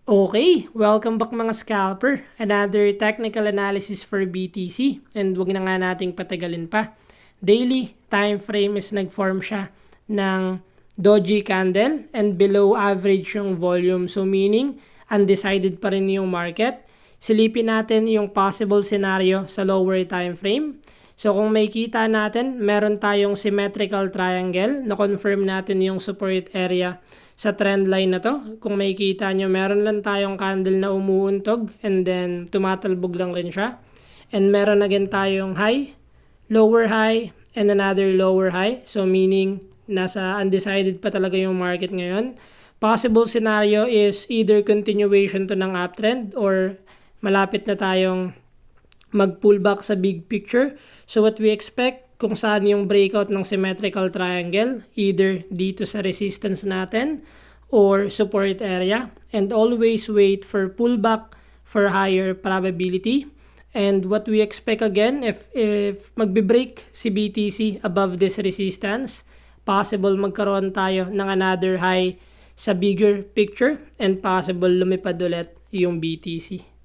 Okay, welcome back mga scalper. Another technical analysis for BTC and wag na nga nating patagalin pa. Daily time frame is nag-form siya ng doji candle and below average yung volume. So meaning undecided pa rin yung market. Silipin natin yung possible scenario sa lower time frame. So kung may kita natin, meron tayong symmetrical triangle na confirm natin yung support area sa trend line na to. Kung may kita nyo, meron lang tayong candle na umuuntog and then tumatalbog lang rin siya. And meron again tayong high, lower high, and another lower high. So meaning, nasa undecided pa talaga yung market ngayon. Possible scenario is either continuation to ng uptrend or malapit na tayong mag-pullback sa big picture. So what we expect, kung saan yung breakout ng symmetrical triangle, either dito sa resistance natin or support area, and always wait for pullback for higher probability. And what we expect again, if magbe-break si BTC above this resistance, possible magkaroon tayo ng another high sa bigger picture and possible lumipad ulit yung BTC.